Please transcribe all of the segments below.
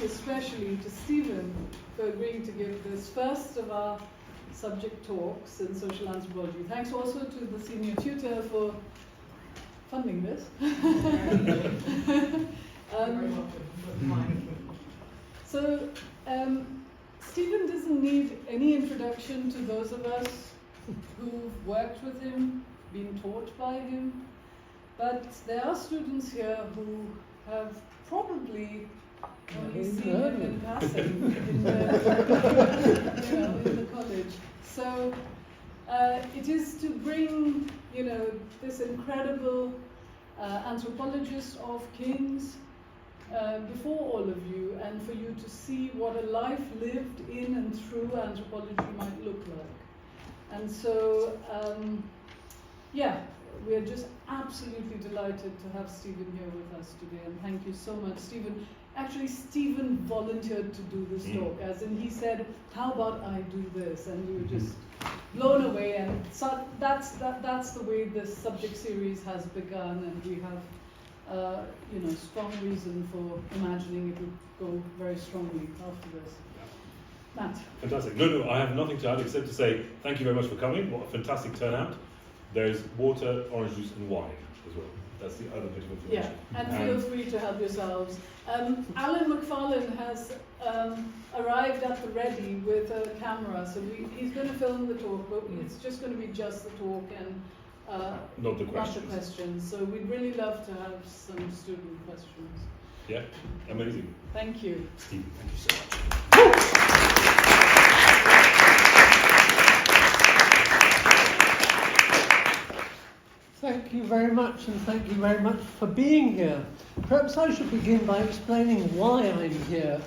especially to Stephen for agreeing to give this first of our subject talks in social anthropology. Thanks also to the senior tutor for funding this. Stephen doesn't need any introduction to those of us who've worked with him, been taught by him, but there are students here who have probably only seen him in passing in the college. So it is to bring, this incredible anthropologist of kings before all of you, and for you to see what a life lived in and through anthropology might look like. And so, we're just absolutely delighted to have Stephen here with us today, and thank you so much, Stephen. Actually, Stephen volunteered to do this talk, as in he said, how about I do this? And we were just blown away, and so that's the way this subject series has begun, and we have strong reason for imagining it will go very strongly after this. Matt. Fantastic. No, I have nothing to add except to say thank you very much for coming. What a fantastic turnout. There's water, orange juice and wine as well. That's the other bit of information. Yeah, and feel free to help yourselves. Alan Macfarlane has arrived at the ready with a camera, so he's going to film the talk, but it's just going to be just the talk and not the questions. So we'd really love to have some student questions. Yeah, amazing. Thank you. Steve, thank you so much. Thank you very much, and thank you very much for being here. Perhaps I should begin by explaining why I'm here.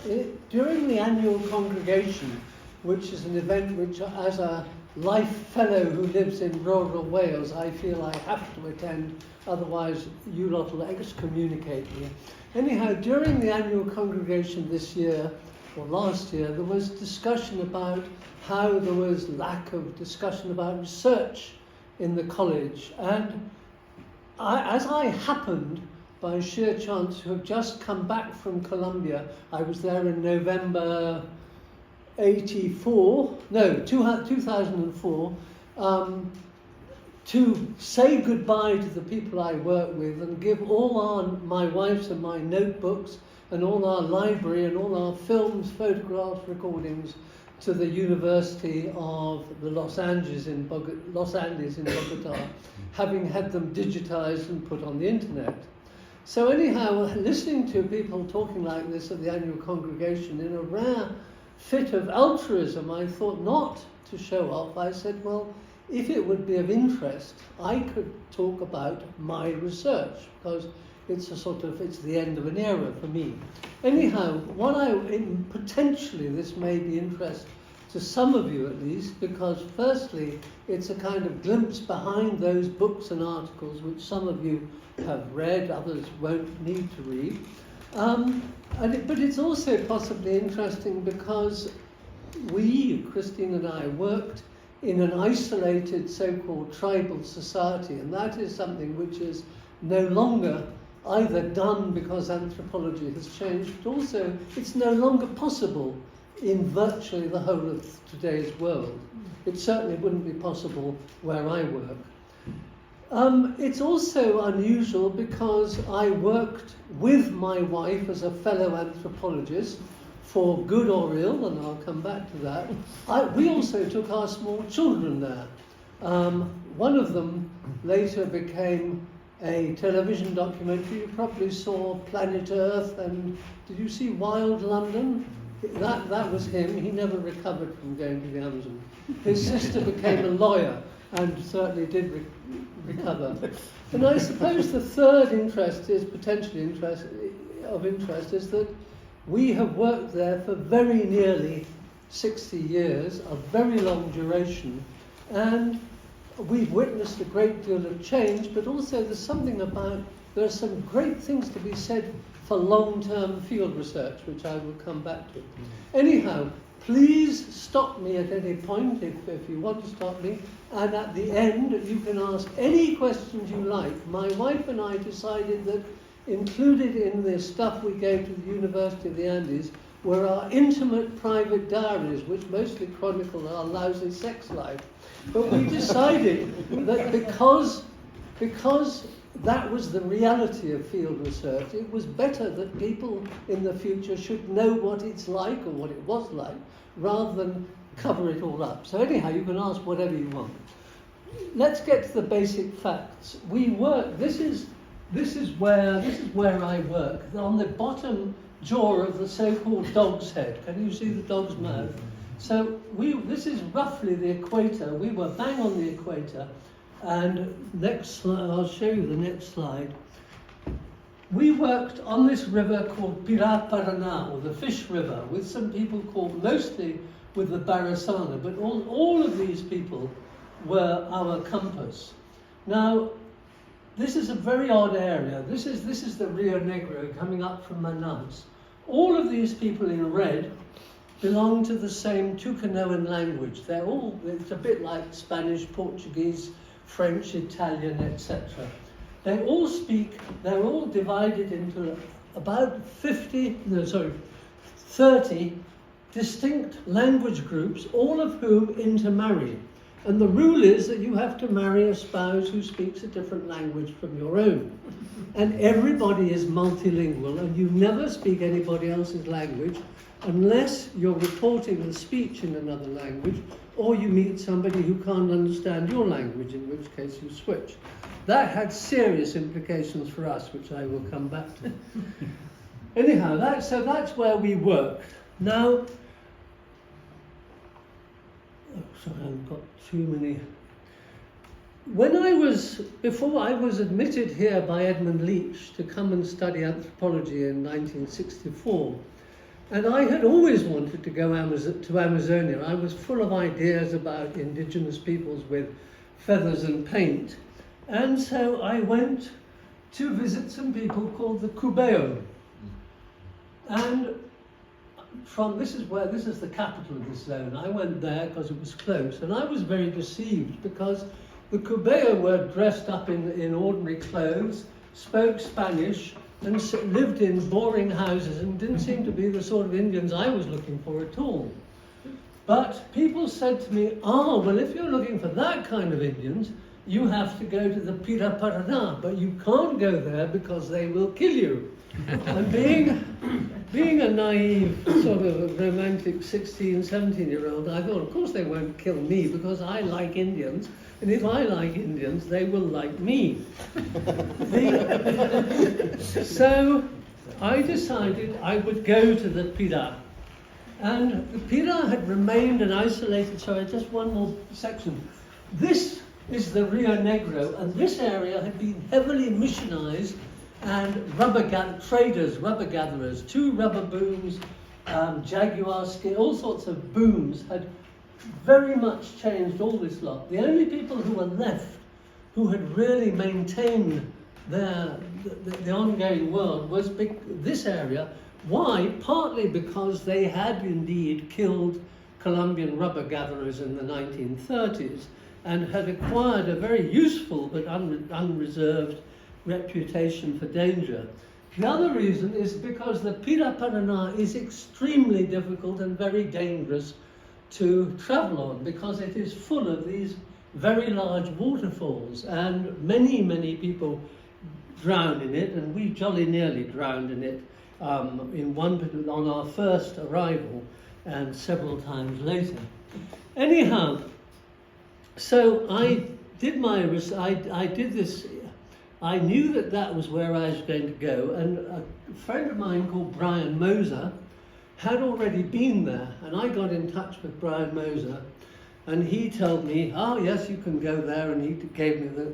During the annual congregation, which is an event which, as a life fellow who lives in rural Wales, I feel I have to attend, otherwise you lot will excommunicate me. Anyhow, during the annual congregation this year, or last year, there was discussion about how there was lack of discussion about research in the college, and as I happened by sheer chance to have just come back from Colombia, I was there in November 2004, to say goodbye to the people I work with and give my wife's and my notebooks and all our library and all our films, photographs, recordings to the University of the Los Andes in Bogota, having had them digitized and put on the internet. So anyhow, listening to people talking like this at the annual congregation, in a rare fit of altruism, I thought not to show off. I said, well, if it would be of interest, I could talk about my research, because it's the end of an era for me. Anyhow, potentially this may be interest to some of you at least, because firstly, it's a kind of glimpse behind those books and articles which some of you have read, others won't need to read. But it's also possibly interesting because Christine and I, worked in an isolated so-called tribal society, and that is something which is no longer either done because anthropology has changed, but also it's no longer possible in virtually the whole of today's world. It certainly wouldn't be possible where I work. It's also unusual because I worked with my wife as a fellow anthropologist, for good or ill, and I'll come back to that. We also took our small children there. One of them later became a television documentary. You probably saw Planet Earth, and did you see Wild London? That was him. He never recovered from going to the Amazon. His sister became a lawyer and certainly did recover. And I suppose the third interest is that we have worked there for very nearly 60 years, a very long duration, and we've witnessed a great deal of change, but also there are some great things to be said for long-term field research, which I will come back to. Anyhow, please stop me at any point if you want to stop me, and at the end you can ask any questions you like. My wife and I decided that included in the stuff we gave to the University of the Andes were our intimate private diaries, which mostly chronicle our lousy sex life. But we decided that because that was the reality of field research, it was better that people in the future should know what it's like or what it was like, rather than cover it all up. So anyhow, you can ask whatever you want. Let's get to the basic facts. We work. This is where I work. On the bottom jaw of the so-called dog's head. Can you see the dog's mouth? So this is roughly the equator. We were bang on the equator. And next slide, I'll show you the next slide. We worked on this river called Pirá-Paraná, or the Fish River, with some people called, mostly with the Barasana, but all of these people were our compass. Now, this is a very odd area. This is the Rio Negro coming up from Manaus. All of these people in red belong to the same Tucanoan language. It's a bit like Spanish, Portuguese, French, Italian, etc. They're all divided into about 30 distinct language groups, all of whom intermarry. And the rule is that you have to marry a spouse who speaks a different language from your own. And everybody is multilingual, and you never speak anybody else's language unless you're reporting the speech in another language, or you meet somebody who can't understand your language, in which case you switch. That had serious implications for us, which I will come back to. Anyhow, that's where we work. Now, sorry, I've got too many. Before I was admitted here by Edmund Leach to come and study anthropology in 1964, and I had always wanted to go to Amazonia. I was full of ideas about indigenous peoples with feathers and paint. And so I went to visit some people called the Cubeo. And this is the capital of this zone. I went there because it was close, and I was very deceived because the Cubeo were dressed up in ordinary clothes, spoke Spanish, and lived in boring houses, and didn't seem to be the sort of Indians I was looking for at all. But people said to me, well, if you're looking for that kind of Indians, you have to go to the Pirá-Paraná, but you can't go there because they will kill you. And being a naive, sort of romantic 16, 17-year-old, I thought, of course they won't kill me because I like Indians, and if I like Indians, they will like me. So I decided I would go to the Pirá. And the Pirá had remained an isolated, sorry, just one more section. This is the Rio Negro, and this area had been heavily missionized, and traders, rubber gatherers, 2 rubber booms, jaguar skin, all sorts of booms had very much changed all this lot. The only people who were left who had really maintained the ongoing world was this area. Why? Partly because they had indeed killed Colombian rubber gatherers in the 1930s and had acquired a very useful but unreserved reputation for danger. The other reason is because the Pirá-Paraná is extremely difficult and very dangerous to travel on because it is full of these very large waterfalls, and many people drowned in it, and we jolly nearly drowned in it on our first arrival and several times later. Anyhow, so I did this. I knew that was where I was going to go, and a friend of mine called Brian Moser had already been there, and I got in touch with Brian Moser, and he told me, yes, you can go there, and he gave me the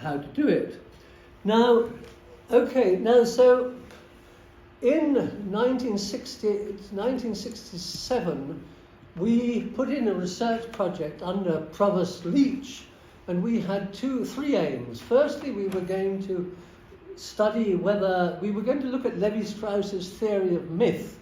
how to do it. So in 1967, we put in a research project under Provost Leach, and we had 3 aims. Firstly, we were going to study we were going to look at Levi-Strauss's theory of myth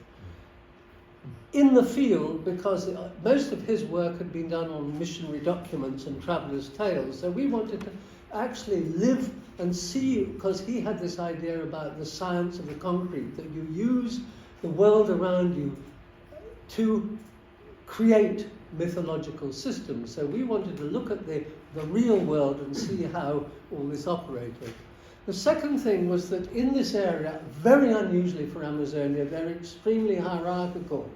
in the field, because most of his work had been done on missionary documents and travellers' tales. So we wanted to actually live and see, because he had this idea about the science of the concrete, that you use the world around you to create mythological systems. So we wanted to look at the real world and see how all this operated. The second thing was that in this area, very unusually for Amazonia, they're extremely hierarchical.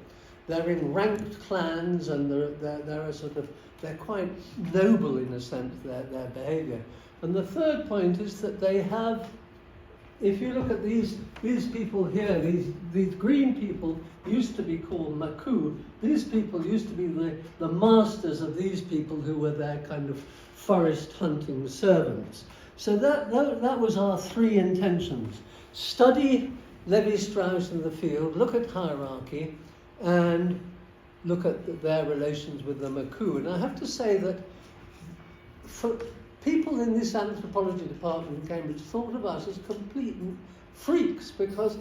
They're in ranked clans, and they're quite noble in a sense, their behaviour. And the third point is that they have, if you look at these people here, these green people used to be called Maku. These people used to be the masters of these people who were their kind of forest hunting servants. So that was our three intentions. Study Levi-Strauss in the field, look at hierarchy, and look at their relations with the Maku. And I have to say that for people in this anthropology department in Cambridge thought of us as complete freaks, because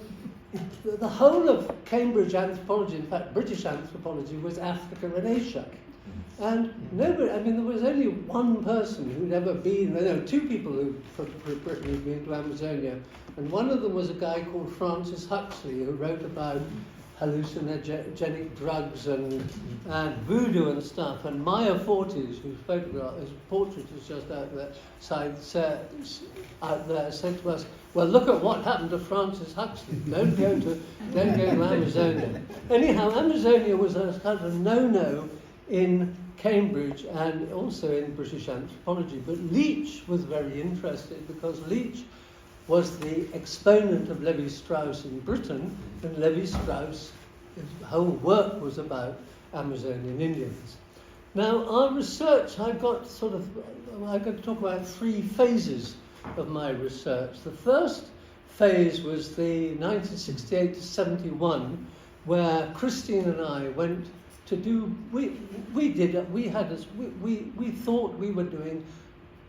the whole of Cambridge anthropology, in fact British anthropology, was Africa and Asia. And nobody, I mean, there was only one person who'd ever been, no, two people from Britain who'd been to Amazonia, and one of them was a guy called Francis Huxley, who wrote about hallucinogenic drugs and voodoo and stuff. And Maya Fortes, whose portrait is just out there, said to us, "Well, look at what happened to Francis Huxley. Don't go to Amazonia." Anyhow, Amazonia was a kind of no-no in Cambridge and also in British anthropology. But Leach was very interested, because Leach was the exponent of Levi-Strauss in Britain, and Levi-Strauss, his whole work was about Amazonian Indians. Now, our research, I'm going to talk about three phases of my research. The first phase was the 1968 to 71, where Christine and I went to do, we thought we were doing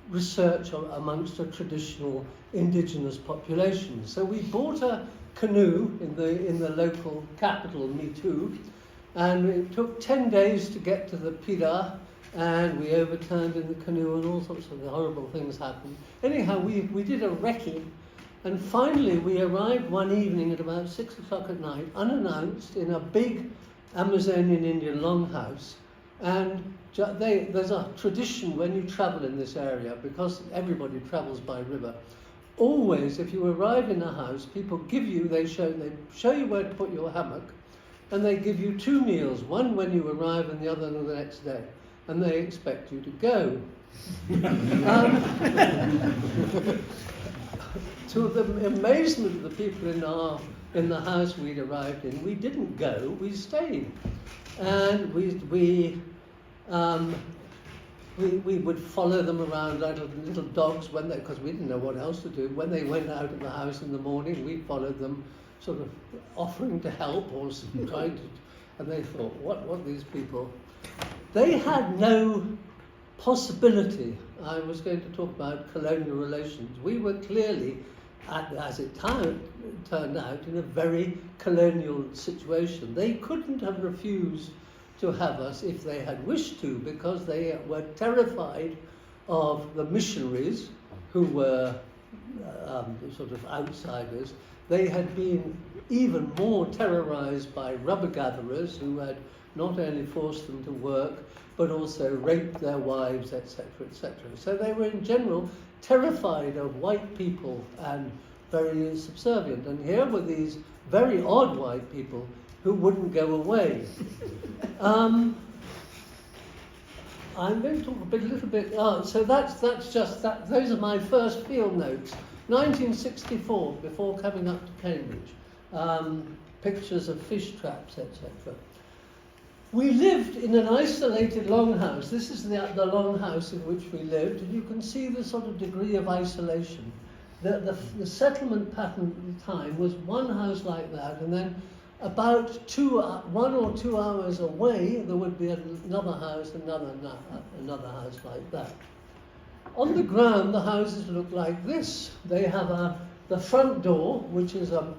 research amongst a traditional indigenous population. So we bought a canoe in the local capital, Mitu, and it took 10 days to get to the Pira, and we overturned in the canoe and all sorts of horrible things happened. Anyhow, we did a recce, and finally we arrived one evening at about 6 o'clock at night, unannounced, in a big Amazonian Indian longhouse. And there's a tradition when you travel in this area, because everybody travels by river. Always, if you arrive in a house, people they show you where to put your hammock, and they give you two meals, one when you arrive and the other the next day, and they expect you to go. To the amazement of the people in the house we'd arrived in, we didn't go, we stayed. And we would follow them around like little dogs because we didn't know what else to do. When they went out of the house in the morning, we followed them, sort of offering to help or trying to. And they thought, what these people? They had no possibility. I was going to talk about colonial relations. We were clearly, as it turned out, in a very colonial situation. They couldn't have refused to have us if they had wished to, because they were terrified of the missionaries, who were sort of outsiders. They had been even more terrorized by rubber gatherers, who had not only forced them to work, but also raped their wives, etc., etc. So they were in general terrified of white people and very subservient. And here were these very odd white people who wouldn't go away. I'm going to talk a little bit. So that's just that. Those are my first field notes. 1964, before coming up to Cambridge. Pictures of fish traps, etc. We lived in an isolated longhouse. This is the longhouse in which we lived, and you can see the sort of degree of isolation. The settlement pattern at the time was one house like that, and then about 1 or 2 hours away there would be another house, another house like that. On the ground, the houses look like this. They have the front door, which is a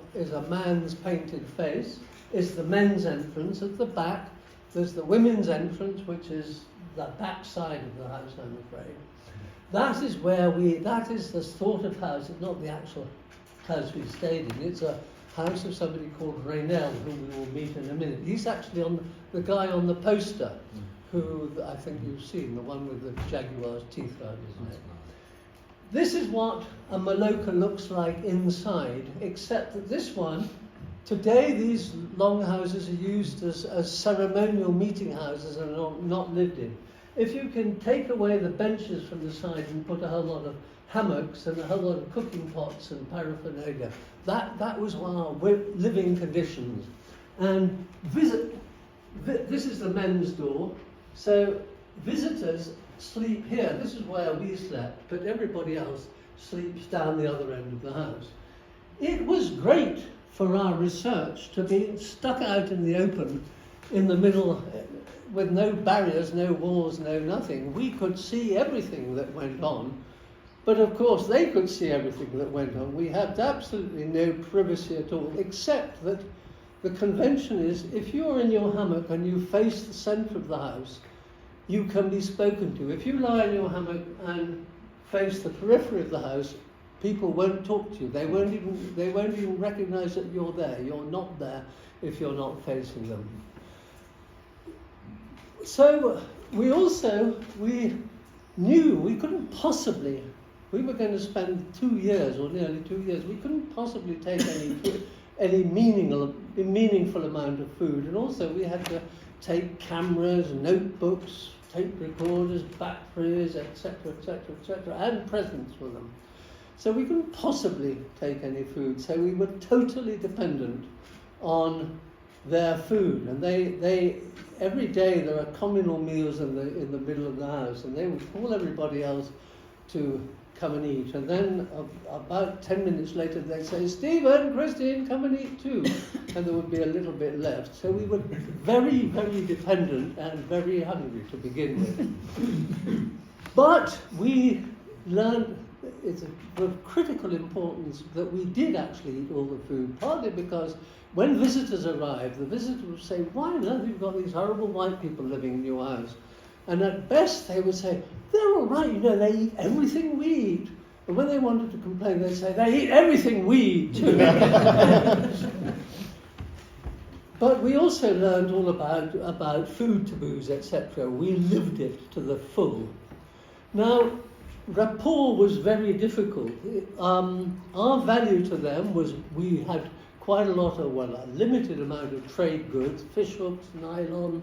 man's painted face, is the men's entrance. At the back, there's the women's entrance, which is the back side of the house, I'm afraid. that is the sort of house, it's not the actual house we stayed in. It's a house of somebody called Raynell, whom we will meet in a minute. He's actually the guy on the poster, who I think you've seen, the one with the jaguar's teeth around his neck. This is what a Maloka looks like inside, except that this one, today these longhouses are used as ceremonial meeting houses and are not lived in. If you can take away the benches from the side and put a whole lot of hammocks and a whole lot of cooking pots and paraphernalia, that was our living conditions. And this is the men's door, so visitors sleep here. This is where we slept, but everybody else sleeps down the other end of the house. It was great for our research to be stuck out in the open, in the middle, with no barriers, no walls, no nothing. We could see everything that went on, but of course they could see everything that went on. We had absolutely no privacy at all, except that the convention is, if you're in your hammock and you face the centre of the house, you can be spoken to. If you lie in your hammock and face the periphery of the house, people won't talk to you. They won't even recognise that you're there. You're not there if you're not facing them. So we knew we couldn't possibly, we were going to spend 2 years or nearly 2 years, we couldn't possibly take any meaningful amount of food, and also we had to take cameras, notebooks, tape recorders, batteries, etc., and presents for them. So we couldn't possibly take any food, so we were totally dependent on their food, and they every day there are communal meals in the middle of the house, and they would call everybody else to come and eat, and then about 10 minutes later they'd say, Stephen, Christine, come and eat too, and there would be a little bit left. So we were very, very dependent and very hungry to begin with. But we learned it's of critical importance that we did actually eat all the food, partly because when visitors arrived, the visitor would say, why on earth have you got these horrible white people living in your house? And at best they would say, they're all right, you know, they eat everything we eat. And when they wanted to complain, they'd say, they eat everything we eat too. But we also learned all about food taboos, etc. We lived it to the full. Now, rapport was very difficult. Our value to them was we had quite a lot of, a limited amount of trade goods, fish hooks, nylon,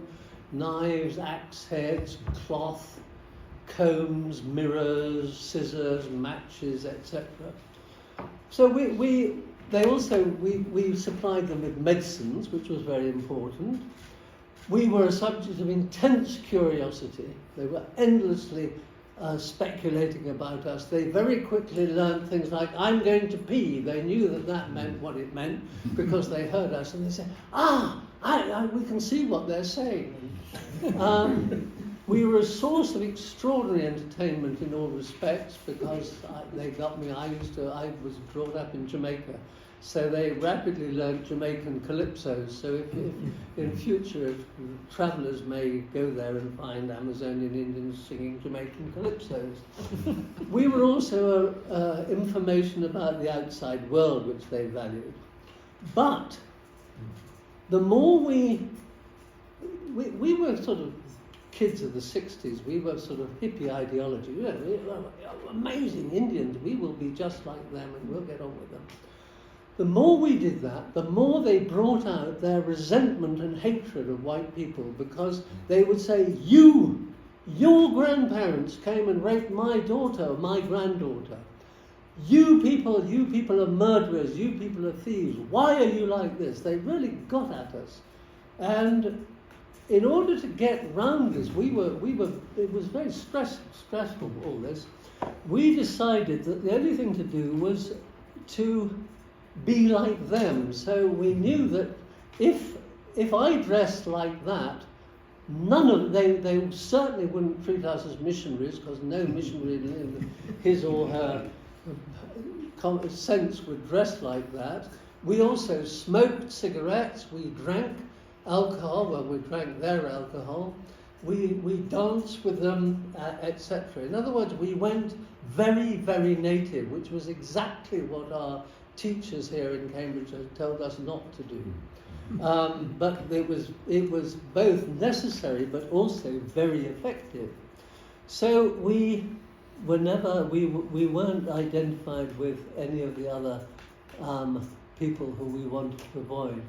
knives, axe heads, cloth, combs, mirrors, scissors, matches, etc. So we supplied them with medicines, which was very important. We were a subject of intense curiosity. They were endlessly speculating about us. They very quickly learned things like, I'm going to pee. They knew that meant what it meant because they heard us, and they said, we can see what they're saying. We were a source of extraordinary entertainment in all respects because they got me. I was brought up in Jamaica, so they rapidly learned Jamaican calypsos. So if in future, if travellers may go there and find Amazonian Indians singing Jamaican calypsos. We were also information about the outside world, which they valued. But the more we were sort of kids of the 60s, we were sort of hippie ideology. You know, we were amazing Indians, we will be just like them and we'll get on with them. The more we did that, the more they brought out their resentment and hatred of white people, because they would say, your grandparents came and raped my daughter or my granddaughter. You people are murderers, you people are thieves. Why are you like this? They really got at us. And in order to get round this, it was very stressful, all this. We decided that the only thing to do was to be like them. So we knew that if I dressed like that, they certainly wouldn't treat us as missionaries, because no missionary in his or her sense would dress like that. We also smoked cigarettes, we drank alcohol, well, we drank their alcohol. we danced with them, etc. In other words, we went very, very native, which was exactly what our teachers here in Cambridge had told us not to do. But it was both necessary but also very effective. So we weren't identified with any of the other people who we wanted to avoid.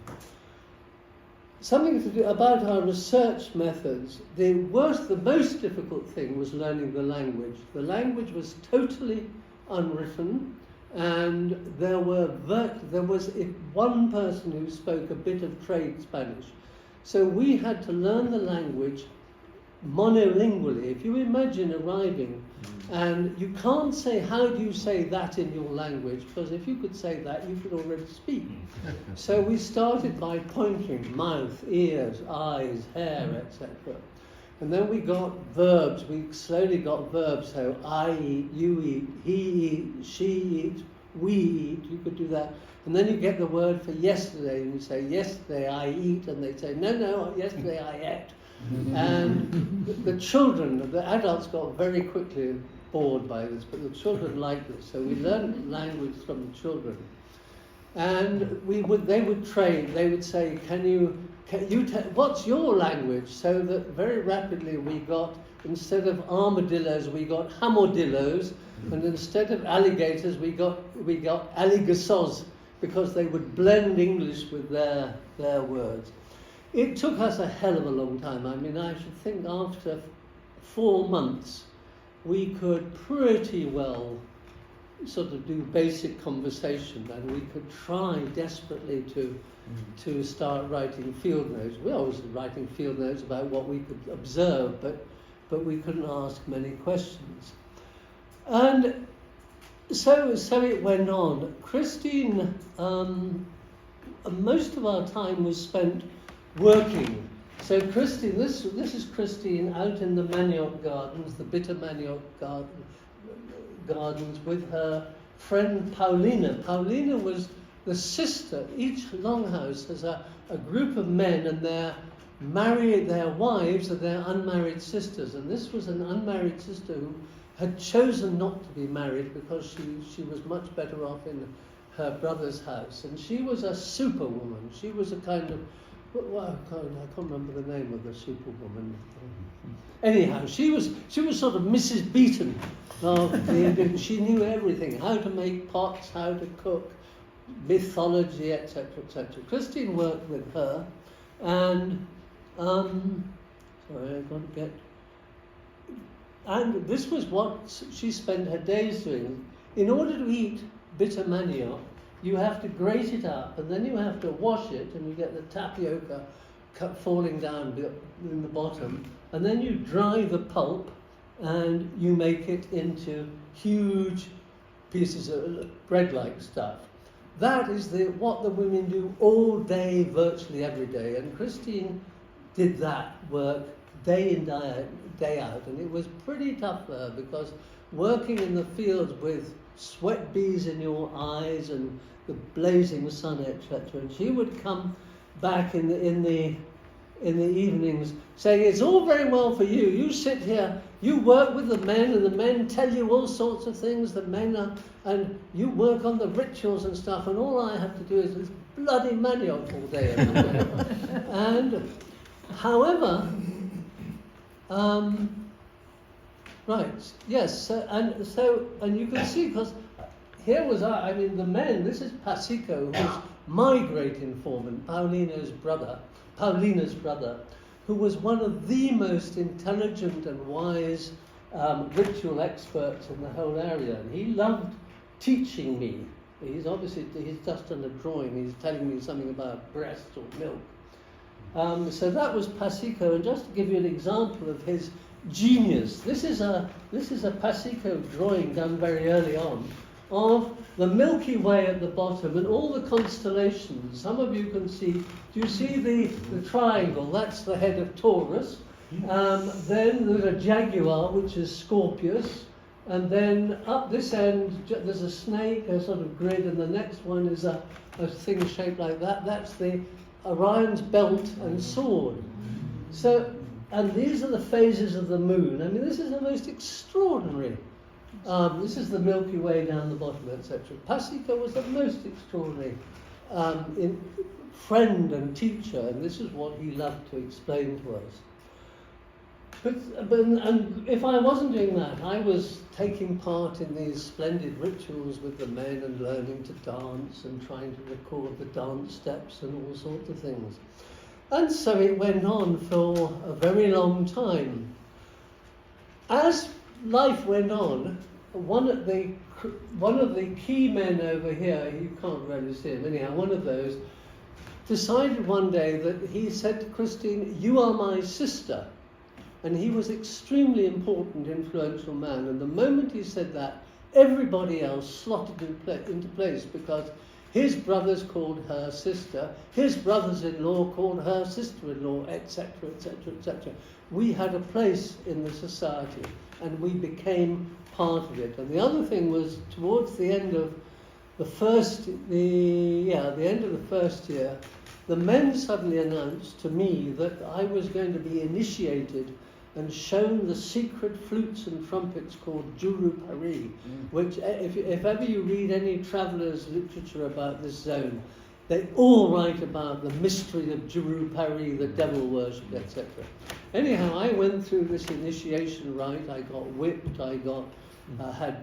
Something to do about our research methods. The most difficult thing was learning the language. The language was totally unwritten, and there was one person who spoke a bit of trade Spanish. So we had to learn the language monolingually. If you imagine arriving, and you can't say, how do you say that in your language? Because if you could say that, you could already speak. So we started by pointing, mouth, ears, eyes, hair, etc. And then we got verbs. We slowly got verbs. So I eat, you eat, he eats, she eats, we eat. You could do that. And then you get the word for yesterday, and you say, yesterday I eat. And they say, no, yesterday I ate. And the children, the adults got very quickly bored by this, but the children liked this. So we learned language from the children. And they would train. They would say, what's your language? So that very rapidly we got, instead of armadillos, we got hamodillos, and instead of alligators, we got alligasos, because they would blend English with their words. It took us a hell of a long time. I mean, I should think after 4 months, we could pretty well sort of do basic conversation, and we could try desperately to start writing field notes. We were always writing field notes about what we could observe, but we couldn't ask many questions. And so it went on. Christine, most of our time was spent working. So Christine, this is Christine out in the manioc gardens, the bitter manioc gardens, with her friend Paulina. Paulina was the sister. Each longhouse has a group of men, and their wives are their unmarried sisters. And this was an unmarried sister who had chosen not to be married because she was much better off in her brother's house. And she was a superwoman. She was a kind of, well, I can't remember the name of the superwoman. Anyhow, she was sort of Mrs. Beaton. She knew everything: how to make pots, how to cook, mythology, etc., etc. Christine worked with her, and and this was what she spent her days doing. In order to eat bitter manioc, you have to grate it up, and then you have to wash it, and you get the tapioca falling down in the bottom, and then you dry the pulp, and you make it into huge pieces of bread-like stuff. That is what the women do all day, virtually every day, and Christine did that work day in, day out, and it was pretty tough for her, because working in the fields with sweat beads in your eyes and the blazing sun, etc. And she would come back in the evenings saying, "It's all very well for you. You sit here, you work with the men, and the men tell you all sorts of things. The men are, and you work on the rituals and stuff, and all I have to do is this bloody manioc all day." And however, right, yes, and you can see, because here was the men. This is Pasico, who was my great informant, Paulina's brother, who was one of the most intelligent and wise ritual experts in the whole area, and he loved teaching me. He's just done a drawing. He's telling me something about breast or milk. So that was Pasico, and just to give you an example of his genius, this is a Pasico drawing done very early on of the Milky Way at the bottom and all the constellations. Some of you can see. Do you see the triangle? That's the head of Taurus. Then there's a jaguar, which is Scorpius, and then up this end there's a snake, a sort of grid, and the next one is a thing shaped like that. That's the Orion's belt and sword. So And these are the phases of the moon. I mean, this is the most extraordinary. This is the Milky Way down the bottom, etc. Pasica was the most extraordinary friend and teacher, and this is what he loved to explain to us. And if I wasn't doing that, I was taking part in these splendid rituals with the men and learning to dance and trying to record the dance steps and all sorts of things. And so it went on for a very long time. As life went on, one of the key men over here, you can't really see him anyhow, one of those, decided one day that he said to Christine, "You are my sister." And he was extremely important, influential man. And the moment he said that, everybody else slotted into place, because his brothers called her sister, his brothers-in-law called her sister-in-law, etc., etc., etc. We had a place in the society, and we became part of it. And the other thing was, towards the end of the first year, the men suddenly announced to me that I was going to be initiated and shown the secret flutes and trumpets called Juru Pari, which, if ever you read any traveller's literature about this zone, they all write about the mystery of Juru Pari, the devil worship, etc. Anyhow, I went through this initiation rite. I got whipped. I had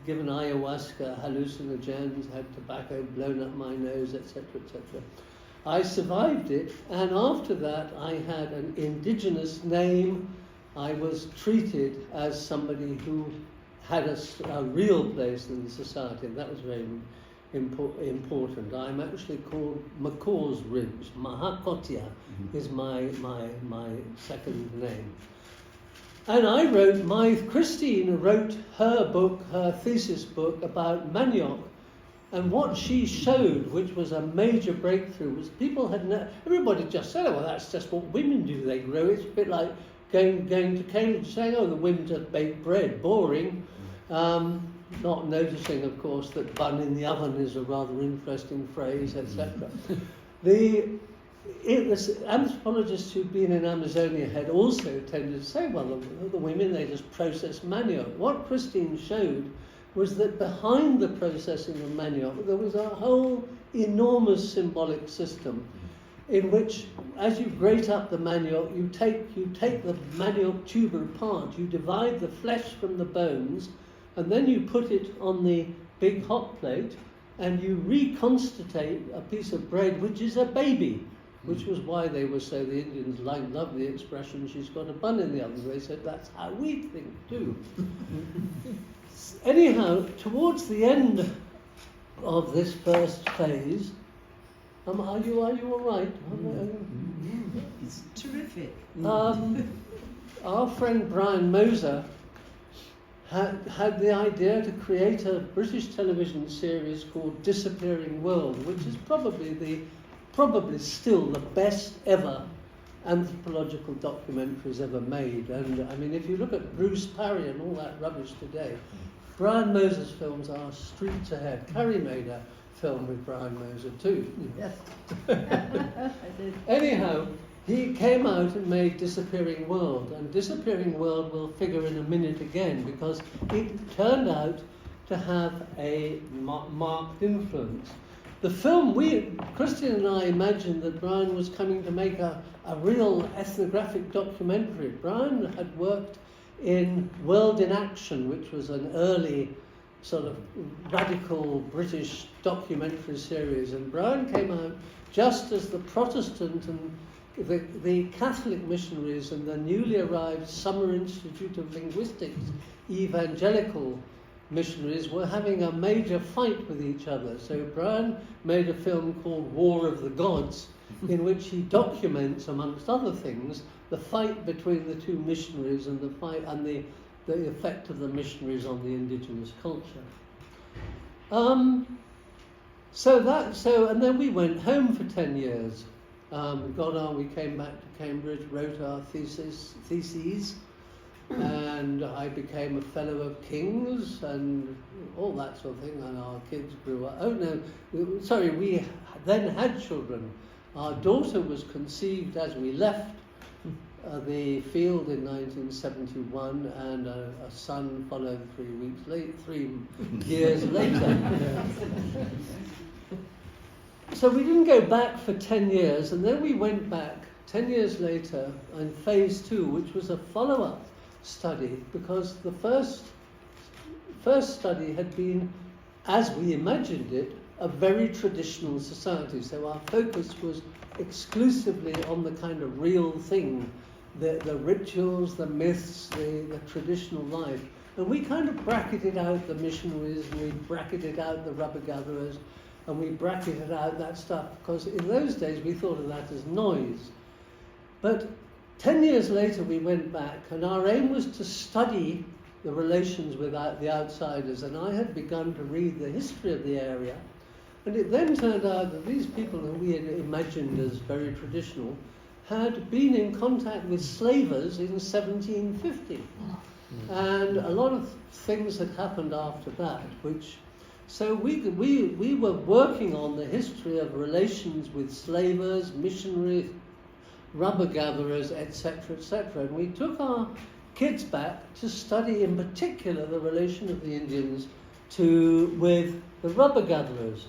given ayahuasca, hallucinogens, had tobacco blown up my nose, etc., etc. I survived it, and after that I had an indigenous name. I was treated as somebody who had a real place in the society, and that was very important. I'm actually called Macaw's Ridge. Mahakotia is my second name. And Christine wrote her book, her thesis book about manioc. And what she showed, which was a major breakthrough, was everybody just said, "Oh, well, that's just what women do. They grow." It's a bit like going to Cambridge saying, "Oh, the women just bake bread." Boring. Not noticing, of course, that "bun in the oven" is a rather interesting phrase, etc. The anthropologists who've been in Amazonia had also tended to say, "Well, the women, they just process manioc." What Christine showed was that behind the processing of manioc, there was a whole enormous symbolic system in which, as you grate up the manioc, you take the manioc tuber apart, you divide the flesh from the bones, and then you put it on the big hot plate, and you reconstitute a piece of bread, which is a baby, which was why the Indians loved the expression, "She's got a bun in the oven." They said, "That's how we think too." Anyhow, towards the end of this first phase, are you all right? It's terrific. Our friend Brian Moser had the idea to create a British television series called Disappearing World, which is probably still the best ever anthropological documentaries ever made. And I mean, if you look at Bruce Parry and all that rubbish today, Brian Moser's films are streets ahead. Carrie made a film with Brian Moser too. Yes. Anyhow, he came out and made Disappearing World, and Disappearing World will figure in a minute again, because it turned out to have a marked influence. The film, Christian and I imagined that Brian was coming to make a real ethnographic documentary. Brian had worked in World in Action, which was an early sort of radical British documentary series, and Brian came out just as the Protestant and the Catholic missionaries and the newly arrived Summer Institute of Linguistics evangelical missionaries were having a major fight with each other. So Brian made a film called War of the Gods, in which he documents, amongst other things, the fight between the two missionaries and the effect of the missionaries on the indigenous culture. And then we went home for 10 years. We came back to Cambridge, wrote our theses, and I became a fellow of King's and all that sort of thing, and our kids grew up. We then had children. Our daughter was conceived as we left, the field in 1971, and a son followed 3 years later. So we didn't go back for 10 years, and then we went back 10 years later in phase 2, which was a follow-up study, because the first study had been, as we imagined it, a very traditional society. So our focus was exclusively on the kind of real thing, the rituals, the myths, the traditional life. And we kind of bracketed out the missionaries, and we bracketed out the rubber gatherers, and we bracketed out that stuff, because in those days we thought of that as noise. But 10 years later we went back, and our aim was to study the relations with the outsiders, and I had begun to read the history of the area. And it then turned out that these people who we had imagined as very traditional had been in contact with slavers in 1750. And a lot of things had happened after that, so we were working on the history of relations with slavers, missionaries, rubber gatherers, etc., etc. And we took our kids back to study in particular the relation of the Indians with the rubber gatherers.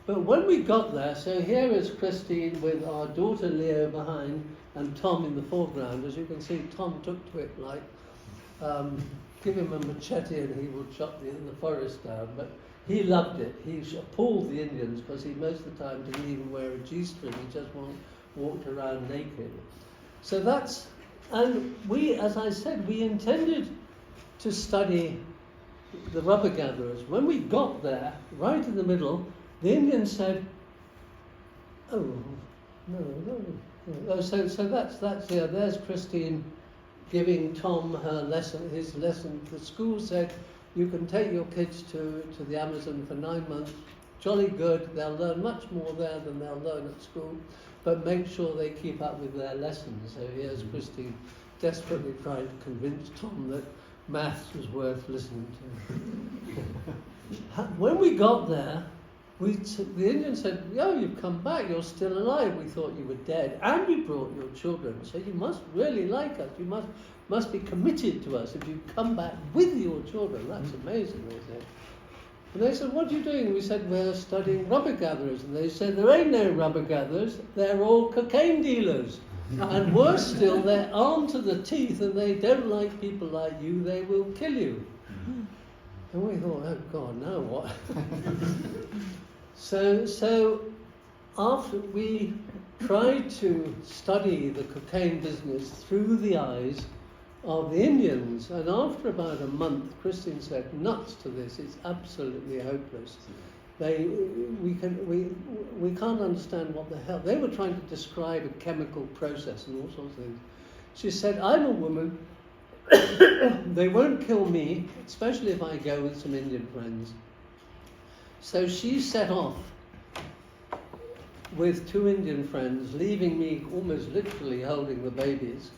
But when we got there, so here is Christine with our daughter Leo behind and Tom in the foreground. As you can see, Tom took to it like, give him a machete and he will chop the forest down. But he loved it. He appalled the Indians because he most of the time didn't even wear a G-string. He just walked around naked. So and we, as I said, we intended to study the rubber gatherers. When we got there, right in the middle, the Indians said, "Oh, no. Oh, so that's here. There's Christine giving Tom his lesson. The school said, you can take your kids to the Amazon for 9 months. Jolly good. They'll learn much more there than they'll learn at school, but make sure they keep up with their lessons." So here's Christine desperately trying to convince Tom that maths was worth listening to. When we got there, the Indian said, "Oh, you've come back, you're still alive. We thought you were dead, and you brought your children, so you must really like us. You must be committed to us if you come back with your children. That's amazing," they said. And they said, "What are you doing?" We said, "We're studying rubber gatherers." And they said, "There ain't no rubber gatherers, they're all cocaine dealers. And worse still, they're armed to the teeth, and they don't like people like you, they will kill you." And we thought, oh God, now what? So after we tried to study the cocaine business through the eyes of the Indians, and after about a month, Christine said, "Nuts to this, it's absolutely hopeless. We can't understand what the hell." They were trying to describe a chemical process and all sorts of things. She said, "I'm a woman, they won't kill me, especially if I go with some Indian friends." So she set off with 2 Indian friends, leaving me almost literally holding the babies.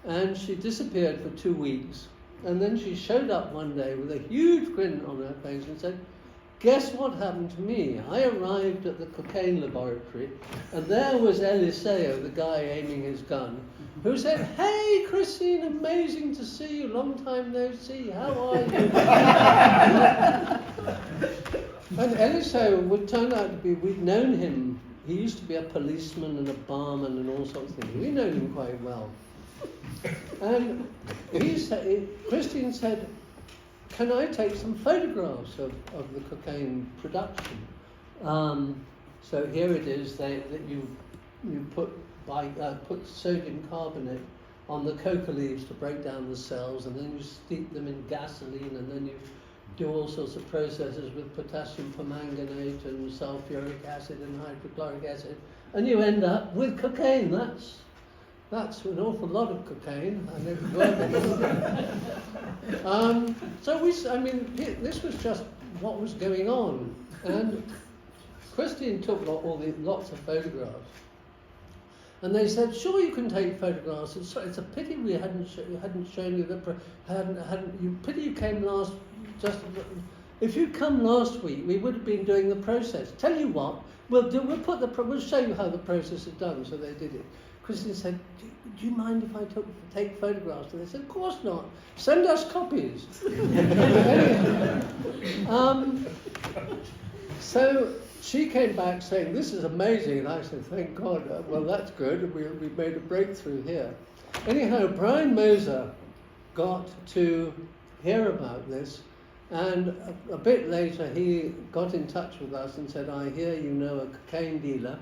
And she disappeared for 2 weeks. And then she showed up one day with a huge grin on her face and said, "Guess what happened to me? I arrived at the cocaine laboratory, and there was Eliseo, the guy aiming his gun, who said, 'Hey, Christine, amazing to see you. Long time no see. How are you?'" And Eliseo would turn out to be, we'd known him. He used to be a policeman and a barman and all sorts of things. We know him quite well. And Christine said, "Can I take some photographs of the cocaine production?" So here it is that you put sodium carbonate on the coca leaves to break down the cells, and then you steep them in gasoline, and then you do all sorts of processes with potassium permanganate and sulfuric acid and hydrochloric acid, and you end up with cocaine. That's an awful lot of cocaine, and it's this was just what was going on. And Christine took lots of photographs, and they said, "Sure, you can take photographs. It's a pity we hadn't shown you pity you came last. if you'd come last week, we would have been doing the process. Tell you what, we'll show you how the process is done. So they did it. Christine said, do you mind if I take photographs? And they said, of course not. Send us copies. So she came back saying, this is amazing. And I said, thank God. Well, that's good. We've made a breakthrough here. Anyhow, Brian Moser got to hear about this. And a bit later, he got in touch with us and said, I hear you know a cocaine dealer.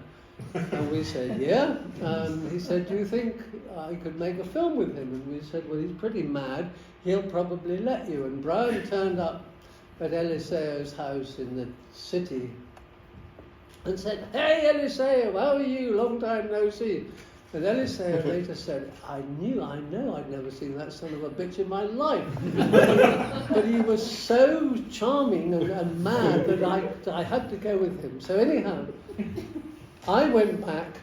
And we said, yeah. He said, do you think I could make a film with him? And we said, well, he's pretty mad. He'll probably let you. And Brian turned up at Eliseo's house in the city and said, hey, Eliseo, how are you? Long time no see. And Eliseo later said, I know I'd never seen that son of a bitch in my life. But he was so charming and mad that I had to go with him. So anyhow, I went back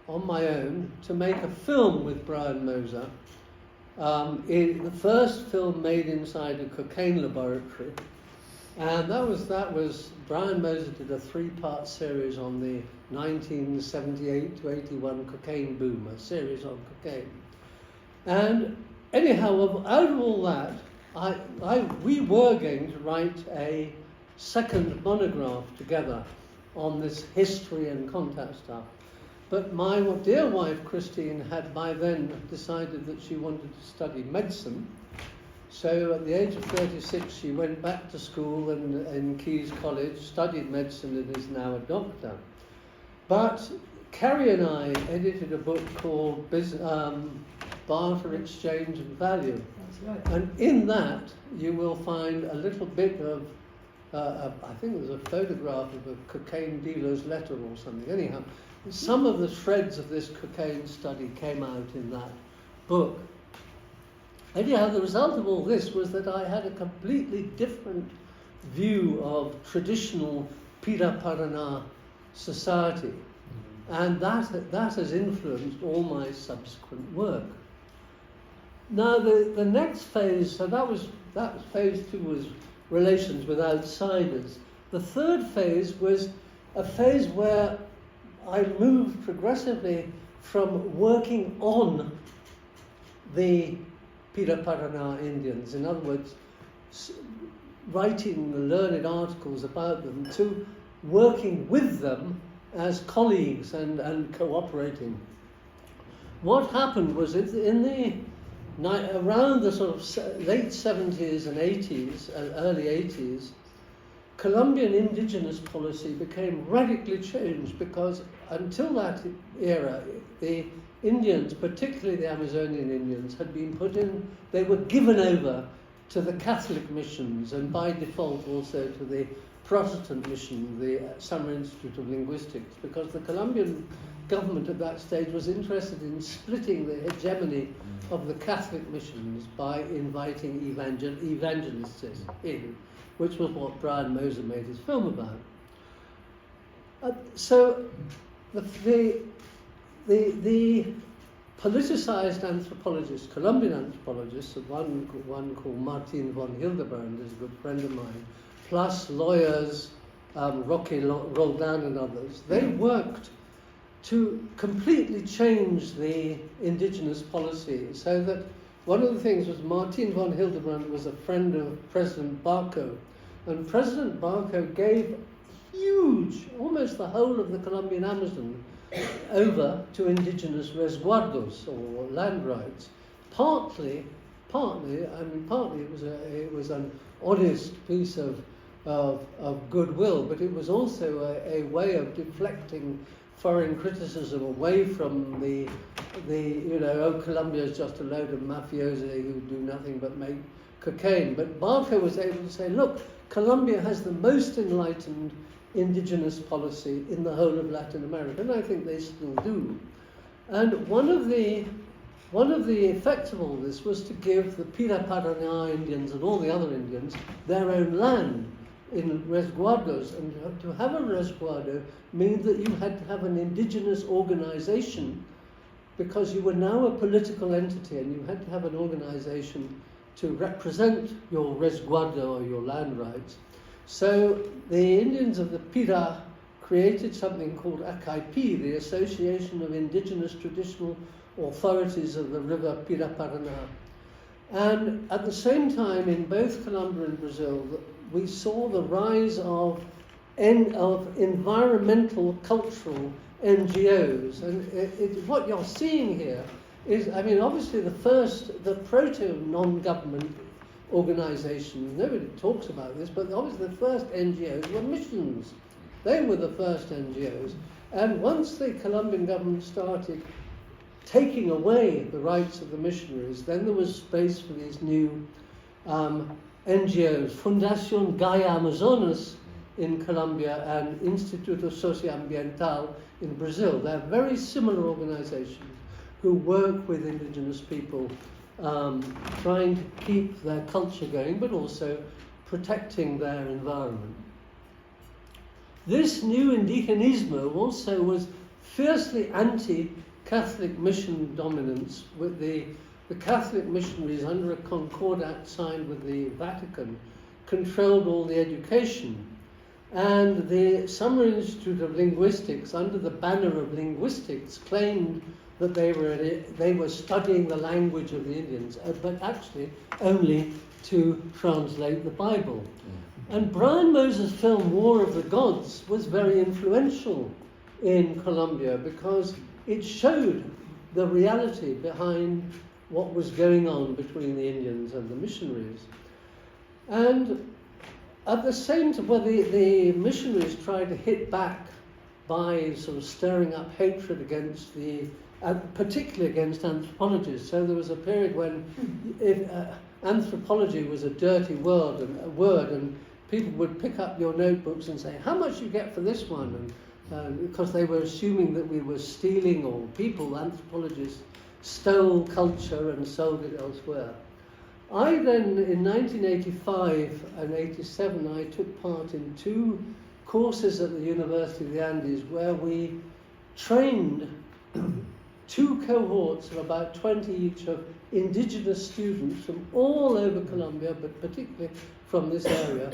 on my own to make a film with Brian Moser. The first film made inside a cocaine laboratory. And that was Brian Moser did a 3-part series on the 1978 to 81 cocaine boom, a series on cocaine. And anyhow, out of all that, we were going to write a second monograph together on this history and contact stuff. But my dear wife, Christine, had by then decided that she wanted to study medicine. So at the age of 36, she went back to school in Keyes College, studied medicine, and is now a doctor. But Carrie and I edited a book called Barter, Exchange and Value. That's right. And in that, you will find a little bit of, I think there's a photograph of a cocaine dealer's letter or something. Anyhow, some of the threads of this cocaine study came out in that book. Anyhow, the result of all this was that I had a completely different view of traditional Pira Paraná society. And that has influenced all my subsequent work. Now, the next phase, so that phase 2 was relations with outsiders. The third phase was a phase where I moved progressively from working on the Pira Paraná Indians, in other words, writing learned articles about them, to working with them as colleagues and cooperating. What happened was around the sort of late 70s and 80s, early 80s, Colombian indigenous policy became radically changed, because until that era, the Indians, particularly the Amazonian Indians, had been they were given over to the Catholic missions, and by default also to the Protestant mission, the Summer Institute of Linguistics, because the Colombian government at that stage was interested in splitting the hegemony of the Catholic missions by inviting evangelists in, which was what Brian Moser made his film about. So the politicized anthropologists, Colombian anthropologists, one called Martin von Hildebrand is a good friend of mine, plus lawyers, Roque Roldan and others, they worked to completely change the indigenous policy, so that one of the things was Martin von Hildebrand was a friend of President Barco, and President Barco gave huge, almost the whole of the Colombian Amazon, over to indigenous resguardos, or land rights. Partly it was an honest piece of goodwill, but it was also a way of deflecting foreign criticism away from the Colombia is just a load of mafiosi who do nothing but make cocaine. But Barco was able to say, look, Colombia has the most enlightened indigenous policy in the whole of Latin America, and I think they still do. And one of the effects of all this was to give the Pira Paraná Indians and all the other Indians their own land in resguardos, and to have a resguardo means that you had to have an indigenous organization, because you were now a political entity and you had to have an organization to represent your resguardo or your land rights. So the Indians of the Pira created something called AKP, the Association of Indigenous Traditional Authorities of the River Pira-Paraná. And at the same time, in both Colombia and Brazil, we saw the rise of environmental cultural NGOs. And what you're seeing here is, I mean, obviously the proto-non-government organizations, nobody talks about this, but obviously the first NGOs were missions. They were the first NGOs. And once the Colombian government started taking away the rights of the missionaries, then there was space for these new NGOs, Fundación Gaia Amazonas in Colombia and Instituto Socioambiental in Brazil. They're very similar organizations who work with indigenous people, trying to keep their culture going, but also protecting their environment. This new indigenismo also was fiercely anti-Catholic mission dominance, with the Catholic missionaries under a concordat signed with the Vatican controlled all the education. And the Summer Institute of Linguistics, under the banner of linguistics, claimed that they were studying the language of the Indians, but actually only to translate the Bible. And Brian Moses' film War of the Gods was very influential in Colombia because it showed the reality behind what was going on between the Indians and the missionaries. And at the same time, well, the missionaries tried to hit back by sort of stirring up hatred against particularly against anthropologists. So there was a period when anthropology was a dirty word, and people would pick up your notebooks and say, how much you get for this one? And because they were assuming that we were stealing, or anthropologists, stole culture and sold it elsewhere. I then, in 1985 and 87, I took part in 2 courses at the University of the Andes where we trained 2 cohorts of about 20 each of indigenous students from all over Colombia, but particularly from this area,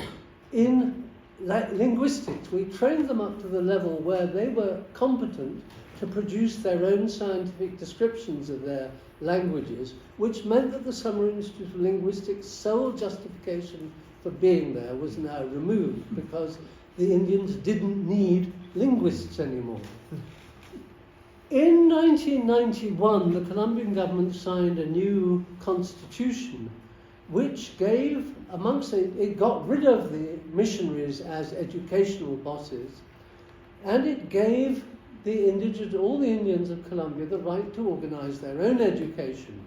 in linguistics. We trained them up to the level where they were competent to produce their own scientific descriptions of their languages, which meant that the Summer Institute of Linguistics' sole justification for being there was now removed, because the Indians didn't need linguists anymore. In 1991, the Colombian government signed a new constitution which gave, it got rid of the missionaries as educational bosses, and it gave all the Indians of Colombia the right to organize their own education.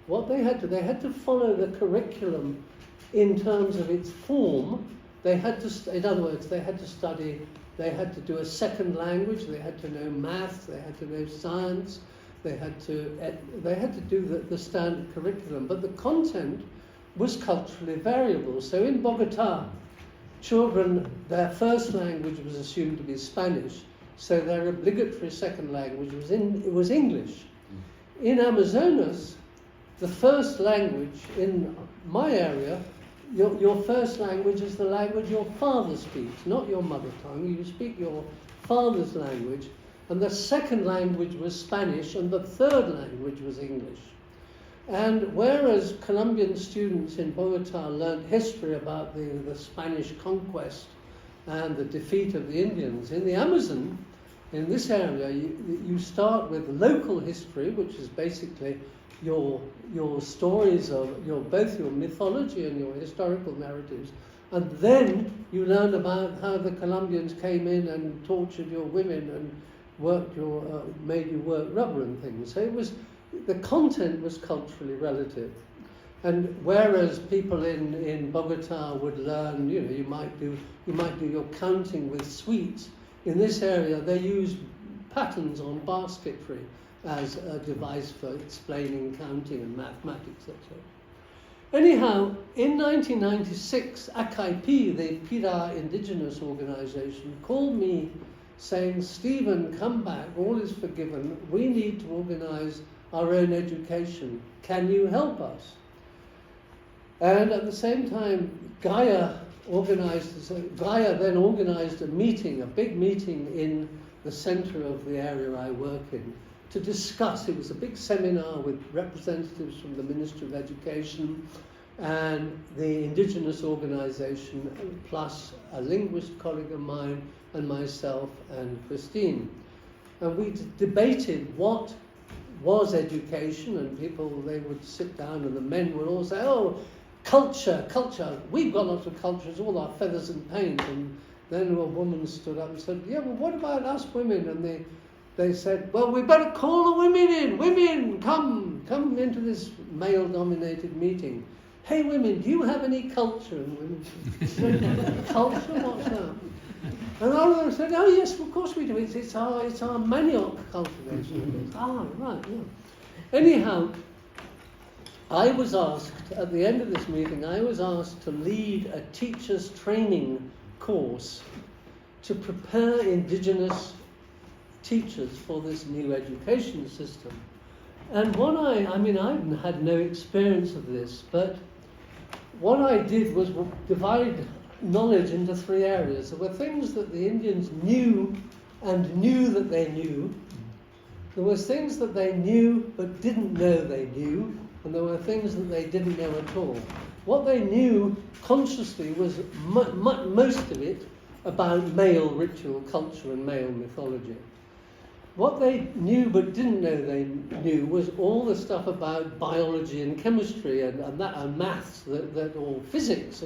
What they had to follow the curriculum in terms of its form. They had to, in other words, they had to study, they had to do a second language, they had to know math, they had to know science, they had to do the standard curriculum, but the content was culturally variable. So in Bogota, children, their first language was assumed to be Spanish, so their obligatory second language was English. In Amazonas, the first language in my area, your first language is the language your father speaks, not your mother tongue. You speak your father's language, and the second language was Spanish, and the third language was English. And whereas Colombian students in Bogota learned history about the Spanish conquest and the defeat of the Indians, in the Amazon, in this area, you start with local history, which is basically your stories of both your mythology and your historical narratives, and then you learn about how the Colombians came in and tortured your women and made you work rubber and things. So the content was culturally relative. And whereas people in Bogota would learn, you might do your counting with sweets. In this area, they used patterns on basketry as a device for explaining counting and mathematics, etc. Anyhow, in 1996, AKP, the Pira indigenous organization, called me saying, Stephen, come back, all is forgiven, we need to organize our own education. Can you help us? And at the same time, Gaia Gaia then organized a meeting, a big meeting in the center of the area I work in, to discuss. It was a big seminar with representatives from the Ministry of Education and the indigenous organization, plus a linguist colleague of mine and myself and Christine. And we debated what was education, and they would sit down and the men would all say, oh, culture, we've got lots of culture, it's all our feathers and paint. And then a woman stood up and said, yeah, well, what about us women? And they said, well, we better call the women in. Women, come into this male-dominated meeting. Hey, women, do you have any culture? And women said, culture? What's that? And all of them said, oh, yes, of course we do. It's our manioc cultivation. Right, yeah. Anyhow, I was asked, at the end of this meeting, to lead a teacher's training course to prepare indigenous teachers for this new education system. And I had no experience of this, but what I did was divide knowledge into three areas. There were things that the Indians knew and knew that they knew. There were things that they knew but didn't know they knew, and there were things that they didn't know at all. What they knew consciously was most of it about male ritual culture and male mythology. What they knew but didn't know they knew was all the stuff about biology and chemistry and maths or physics.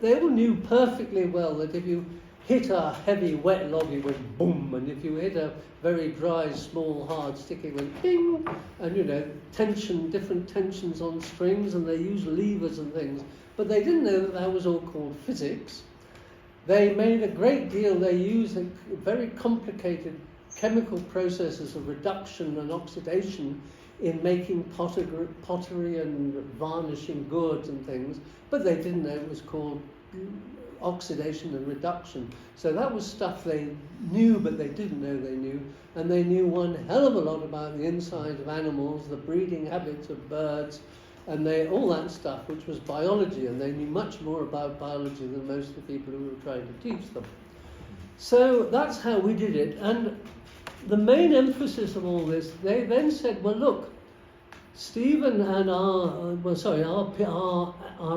They all knew perfectly well that if you hit a heavy wet log it went boom, and if you hit a very dry small hard stick it went ding, and different tensions on strings, and they used levers and things, but they didn't know that was all called physics. They made a great deal, they used very complicated chemical processes of reduction and oxidation in making pottery and varnishing gourds and things, but they didn't know it was called oxidation and reduction. So that was stuff they knew, but they didn't know they knew. And they knew one hell of a lot about the inside of animals, the breeding habits of birds, and all that stuff, which was biology, and they knew much more about biology than most of the people who were trying to teach them. So that's how we did it. And the main emphasis of all this, they then said, well, look, Stephen and our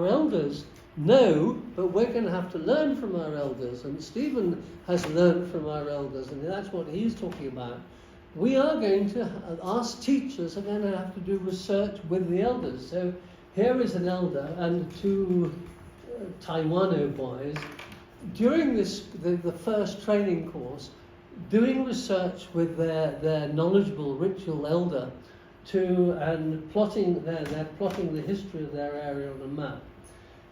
elders know, but we're going to have to learn from our elders, and Stephen has learned from our elders, and that's what he's talking about. We are going to, us teachers are going to have to do research with the elders. So here is an elder and two Taiwano boys during the first training course, doing research with their knowledgeable ritual elder and plotting they're plotting the history of their area on a map.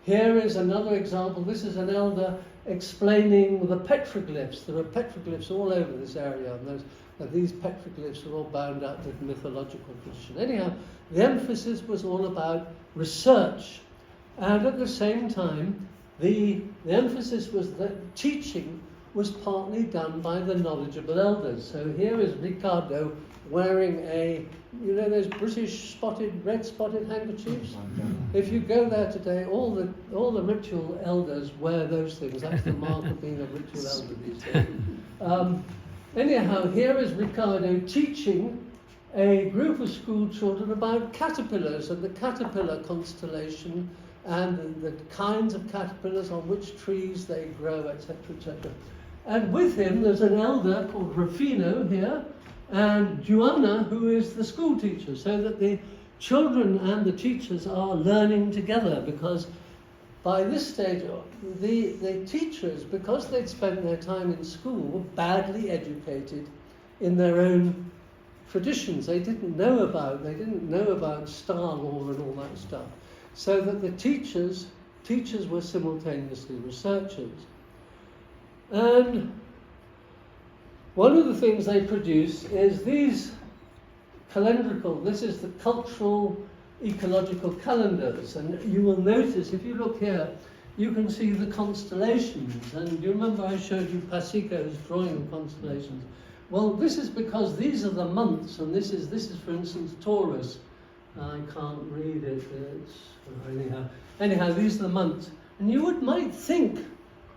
Here is another example. This is an elder explaining the petroglyphs. There are petroglyphs all over this area, and these petroglyphs are all bound up with mythological tradition. Anyhow, the emphasis was all about research, and at the same time, the emphasis was that teaching was partly done by the knowledgeable elders. So here is Ricardo wearing those British red spotted handkerchiefs. If you go there today, all the ritual elders wear those things. That's the mark of being a ritual elder these days. Anyhow, here is Ricardo teaching a group of school children about caterpillars and the caterpillar constellation and the kinds of caterpillars, on which trees they grow, etc., etc. And with him there's an elder called Rufino here, and Joanna, who is the school teacher, so that the children and the teachers are learning together, because by this stage the teachers, because they'd spent their time in school, were badly educated in their own traditions. They didn't know about star law and all that stuff, so that the teachers were simultaneously researchers. And one of the things they produce is these calendrical, this is the cultural ecological calendars, and you will notice, if you look here, you can see the constellations, and do you remember I showed you Pasico's drawing the constellations? Well, this is because these are the months, and this is for instance Taurus. I can't read it, anyhow these are the months. And you might think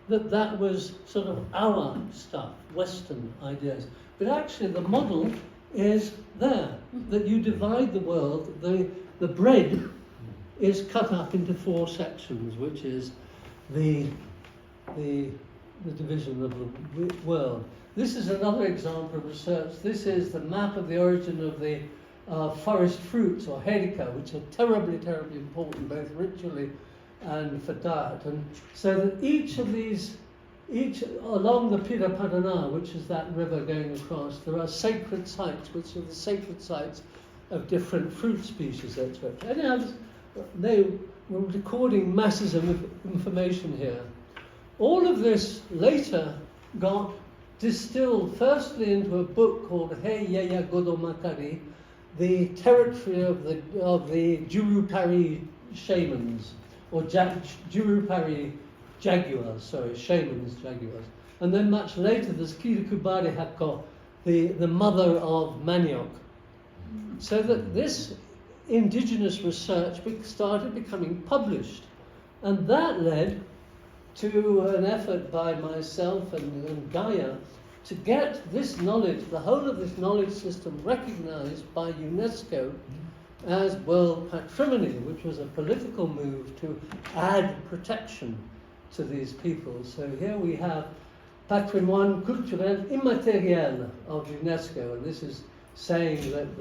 that that was sort of our stuff, Western ideas. But actually the model is there, that you divide the world, the bread is cut up into 4 sections, which is the division of the world. This is another example of research. This is the map of the origin of the forest fruits, or herika, which are terribly, terribly important, both ritually and for diet. And so that each along the Pirapadana, which is that river going across, there are sacred sites, which are the sacred sites of different fruit species, etc. Anyhow, we're recording masses of information here. All of this later got distilled firstly into a book called He Yeya Godomakari, the territory of the Jurupari shamans, or Jurupari jaguars, shamans, jaguars. And then much later there's Kirikubari Hakko, the mother of manioc. So that this indigenous research started becoming published. And that led to an effort by myself and Gaia to get this knowledge, the whole of this knowledge system, recognized by UNESCO as World Patrimony, which was a political move to add protection to these people. So here we have Patrimoine Culturel Immatériel of UNESCO, and this is saying that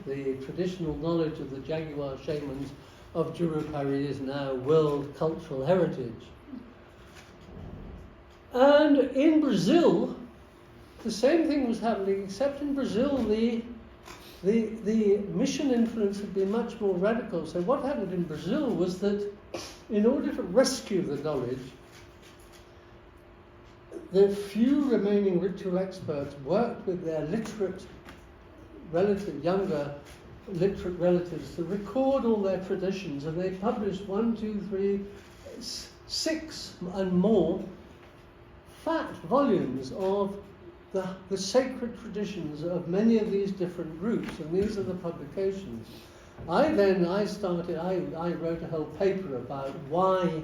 the traditional knowledge of the jaguar shamans of Jurupari is now world cultural heritage. And in Brazil, the same thing was happening, except in Brazil the mission influence had been much more radical. So what happened in Brazil was that in order to rescue the knowledge, the few remaining ritual experts worked with their literate relative, younger literate relatives to record all their traditions, and they published 1, 2, 3, 6 and more fat volumes of the sacred traditions of many of these different groups, and these are the publications. I wrote a whole paper about why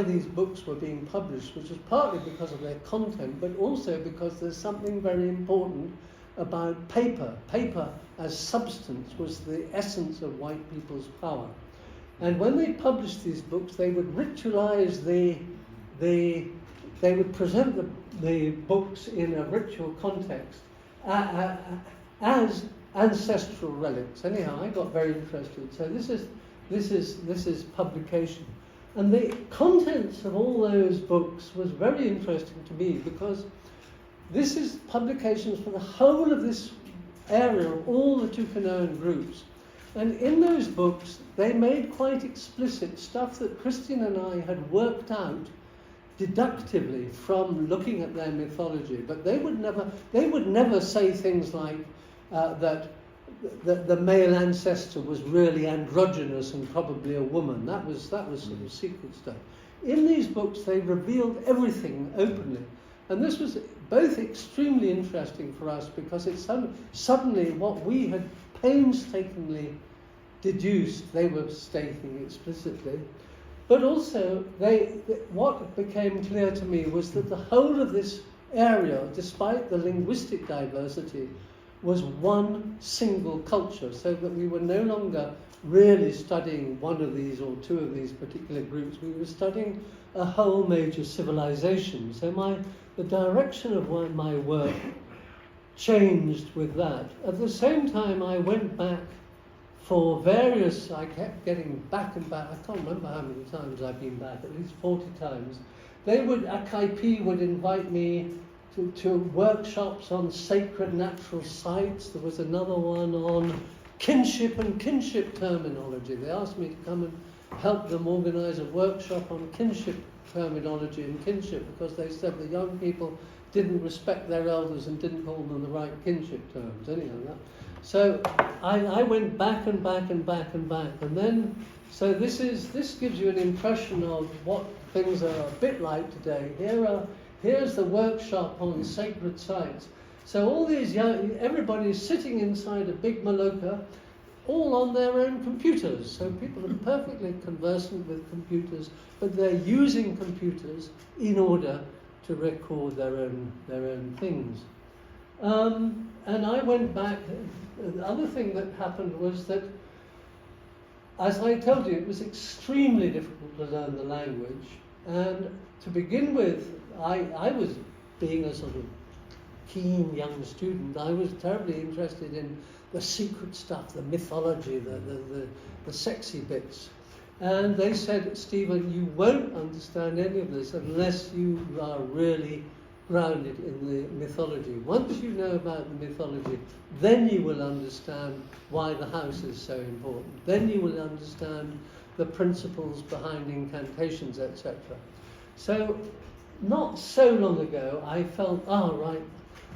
these books were being published, which was partly because of their content, but also because there's something very important about paper. Paper as substance was the essence of white people's power. And when they published these books, they would ritualize they would present the books in a ritual context as ancestral relics. Anyhow, I got very interested. So this is publication. And the contents of all those books was very interesting to me, because this is publications for the whole of this area of all the Tucanoan groups. And in those books, they made quite explicit stuff that Christian and I had worked out deductively from looking at their mythology. But they would never say things like that the male ancestor was really androgynous and probably a woman. That was sort of secret stuff. In these books, they revealed everything openly. And this was both extremely interesting for us, because it's suddenly what we had painstakingly deduced, they were stating explicitly. But also, what became clear to me was that the whole of this area, despite the linguistic diversity, was one single culture, so that we were no longer really studying one of these or two of these particular groups. We were studying a whole major civilization. So the direction of my work changed with that. At the same time, I went back for various, I kept getting back and back. I can't remember how many times I've been back, at least 40 times. AKIP would invite me to workshops on sacred natural sites. There was another one on kinship and kinship terminology. They asked me to come and help them organize a workshop on kinship terminology and kinship, because they said the young people didn't respect their elders and didn't call them the right kinship terms. Anyhow, so I went back and back and back and back, and then so this gives you an impression of what things are a bit like today. Here's the workshop on sacred sites. So all these everybody's sitting inside a big maloka, all on their own computers. So people are perfectly conversant with computers, but they're using computers in order to record their own things. And I went back. The other thing that happened was that, as I told you, it was extremely difficult to learn the language. And to begin with, I was, being a sort of keen young student, I was terribly interested in the secret stuff, the mythology, the sexy bits. And they said, Stephen, you won't understand any of this unless you are really grounded in the mythology. Once you know about the mythology, then you will understand why the house is so important. Then you will understand the principles behind incantations, etc. So, not so long ago, I felt, right,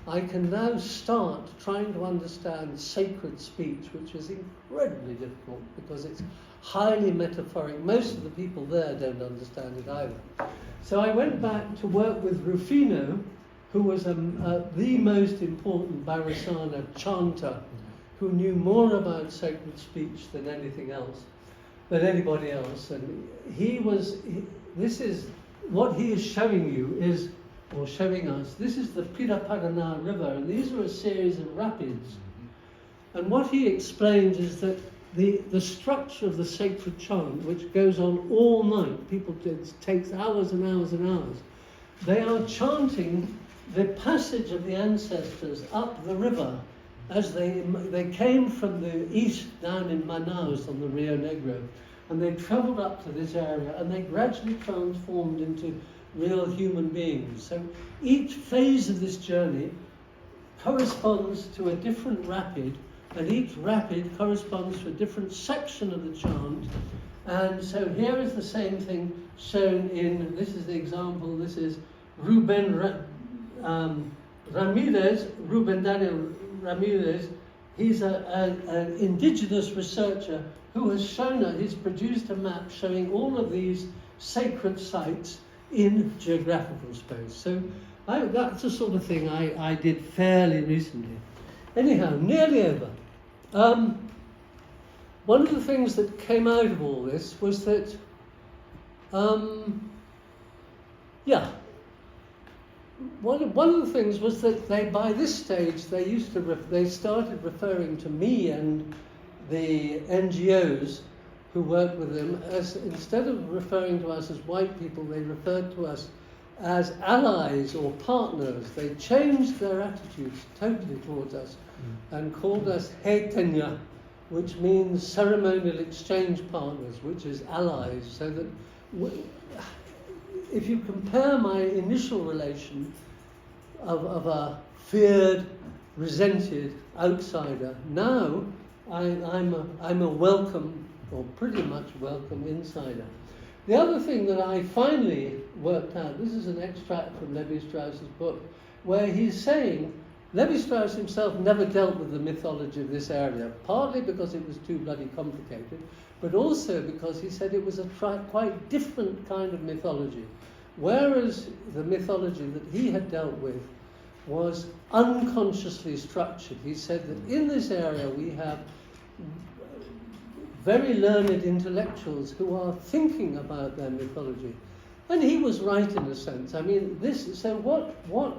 I can now start trying to understand sacred speech, which is incredibly difficult because it's highly metaphoric. Most of the people there don't understand it either. So I went back to work with Rufino, who was the most important Barisana chanter, who knew more about sacred speech than anything else, than anybody else. And this is what he is showing you is, or showing us, this is the Pirapagana River, and these are a series of rapids. And what he explains is that the structure of the sacred chant, which goes on all night, it takes hours and hours and hours, they are chanting the passage of the ancestors up the river as they came from the east down in Manaus on the Rio Negro, and they travelled up to this area, and they gradually transformed into real human beings. So each phase of this journey corresponds to a different rapid, and each rapid corresponds to a different section of the chant. And so here is the same thing shown in, this is the example, this is Ruben Ramirez, Ruben Daniel Ramirez. He's an indigenous researcher who has he's produced a map showing all of these sacred sites in geographical space. So that's the sort of thing I did fairly recently. Anyhow, nearly over. One of the things that came out of all this was that, one of the things was that by this stage they started referring to me and the NGOs who worked with them as, instead of referring to us as white people, they referred to us as allies or partners. They changed their attitudes totally towards us and called us Hetenya, which means ceremonial exchange partners, which is allies. So that if you compare my initial relation of a feared, resented outsider, now I'm a welcome, or pretty much welcome, insider. The other thing that I finally worked out, this is an extract from Levi-Strauss's book, where he's saying Levi-Strauss himself never dealt with the mythology of this area, partly because it was too bloody complicated, but also because he said it was a quite different kind of mythology. Whereas the mythology that he had dealt with was unconsciously structured. He said that in this area we have very learned intellectuals who are thinking about their mythology. And he was right in a sense. I mean, so what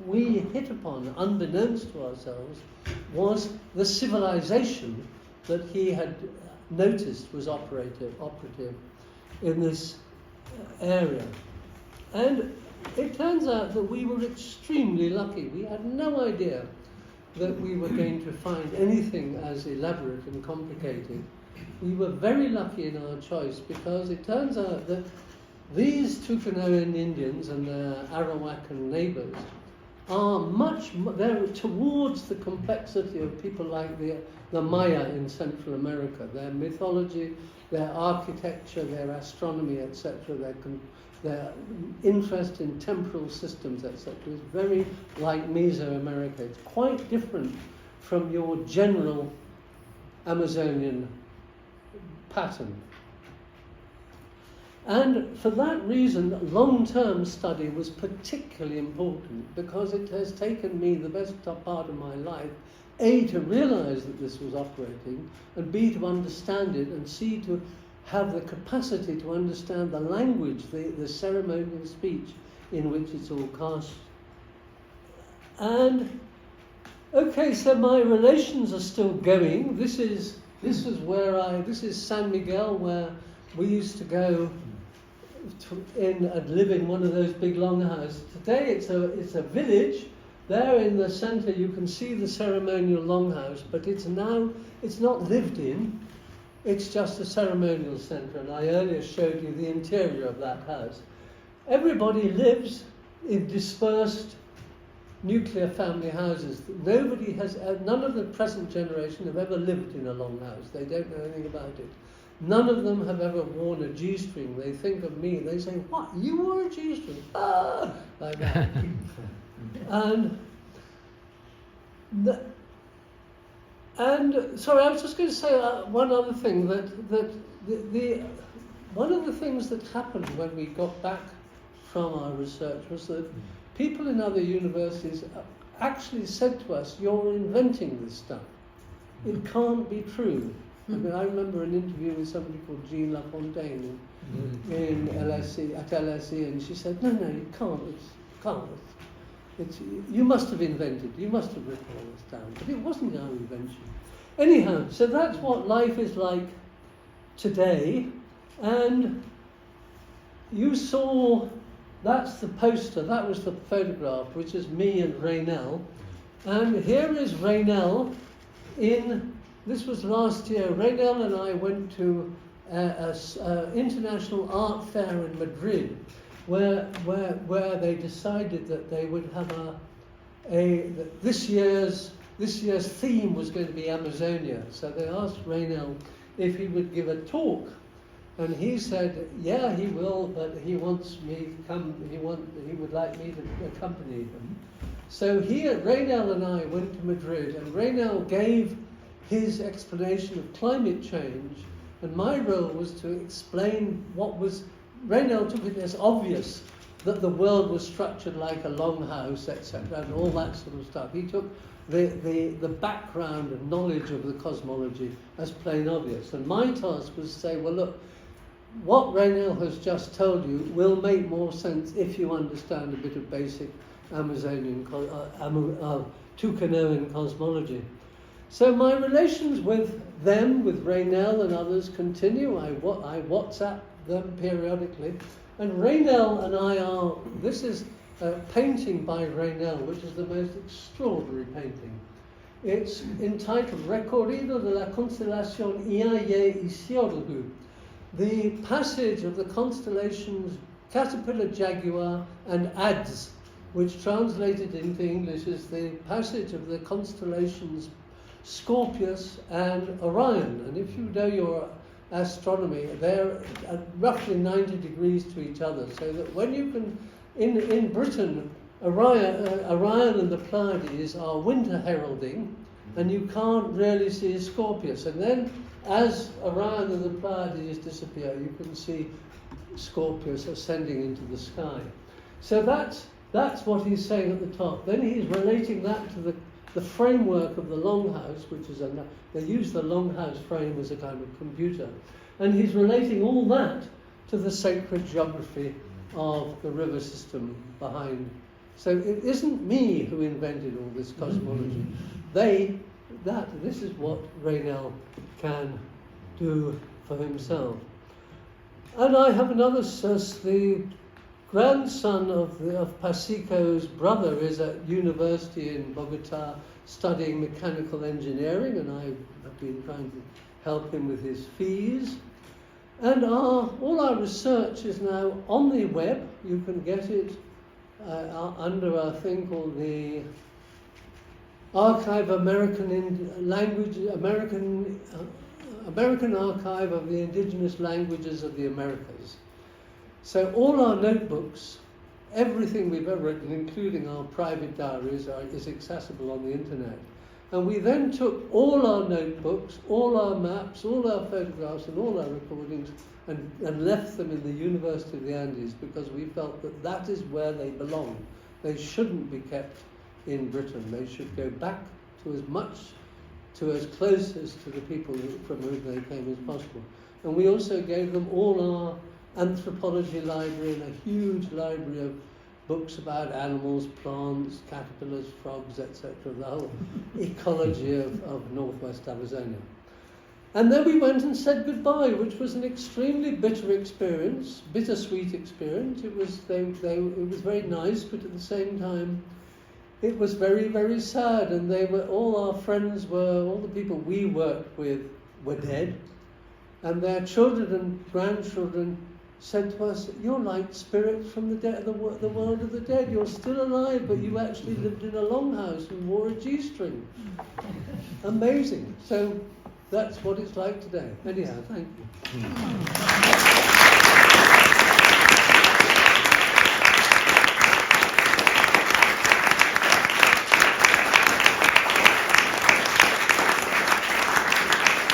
we hit upon, unbeknownst to ourselves, was the civilization that he had noticed was operative in this area. And it turns out that we were extremely lucky. We had no idea that we were going to find anything as elaborate and complicated. We were very lucky in our choice, because it turns out that these Tucanoan Indians and their Arawakan neighbors are they're towards the complexity of people like the Maya in Central America. Their mythology, their architecture, their astronomy, etc., their interest in temporal systems, etc., is very like Mesoamerica. It's quite different from your general Amazonian pattern. And for that reason, long-term study was particularly important, because it has taken me the best part of my life, A, to realize that this was operating, and B, to understand it, and C, to have the capacity to understand the language, the ceremonial speech in which it's all cast. And okay, so my relations are still going. This is San Miguel, where we used to go and live in one of those big longhouses. Today it's a village. There in the centre you can see the ceremonial longhouse, but it's not lived in. It's just a ceremonial centre, and I earlier showed you the interior of that house. Everybody lives in dispersed nuclear family houses. None of the present generation have ever lived in a longhouse. They don't know anything about it. None of them have ever worn a G-string. They think of me, they say, "What, you wore a G-string?" Ah! Like that. And sorry, I was just going to say one other thing, one of the things that happened when we got back from our research was that people in other universities actually said to us, "You're inventing this stuff. It can't be true." I mean, I remember an interview with somebody called Jean Lafontaine in LSE, at LSE, and she said, "No, you can't. You must have invented. You must have written all this down." But it wasn't our invention. Anyhow, so that's what life is like today, and you saw. That's the poster, that was the photograph, which is me and Raynell. And here is Raynell this was last year. Raynell and I went to an international art fair in Madrid, where they decided that they would have that this year's theme was going to be Amazonia. So they asked Raynell if he would give a talk. And he said, "Yeah, he will, but he wants me to come. He would like me to accompany him." So Raynell and I went to Madrid, and Raynell gave his explanation of climate change, and my role was to explain Raynell took it as obvious that the world was structured like a longhouse, etc., and all that sort of stuff. He took the background and knowledge of the cosmology as plain obvious, and my task was to say, well, look, what Raynell has just told you will make more sense if you understand a bit of basic Amazonian Tucanoan cosmology. So my relations with Raynell and others continue. I WhatsApp them periodically. And Raynell and I this is a painting by Raynell, which is the most extraordinary painting. It's entitled Recorrido de la Constelación Iaye y Xiorgu, the passage of the constellations Caterpillar, Jaguar, and Adze, which translated into English is the passage of the constellations Scorpius and Orion. And if you know your astronomy, they're at roughly 90 degrees to each other, so that when you can, in Britain, Orion and the Pleiades are winter heralding, and you can't really see Scorpius. And then, as Orion and the Pleiades disappear, you can see Scorpius ascending into the sky. So that's what he's saying at the top. Then he's relating that to the framework of the longhouse, which is they use the longhouse frame as a kind of computer. And he's relating all that to the sacred geography of the river system behind. So it isn't me who invented all this cosmology. This is what Raynell can do for himself. And I have another source. The grandson of Pacico's brother is at university in Bogota studying mechanical engineering, and I have been trying to help him with his fees. And all our research is now on the web. You can get it under a thing called the Archive American Archive of the Indigenous Languages of the Americas. So all our notebooks, everything we've ever written, including our private diaries, is accessible on the internet. And we then took all our notebooks, all our maps, all our photographs and all our recordings and left them in the University of the Andes because we felt that that is where they belong. They shouldn't be kept in Britain. They should go back to as close as to the people from whom they came as possible. And we also gave them all our anthropology library and a huge library of books about animals, plants, caterpillars, frogs, etc., the whole ecology of northwest Amazonia. And then we went and said goodbye, which was an extremely bittersweet experience. It was very nice, but at the same time, it was very, very sad. And all our friends all the people we worked with were dead, and their children and grandchildren said to us, "You're like spirits from the world of the dead. You're still alive, but you actually lived in a longhouse and wore a G-string." Amazing. So that's what it's like today. Anyhow, thank you.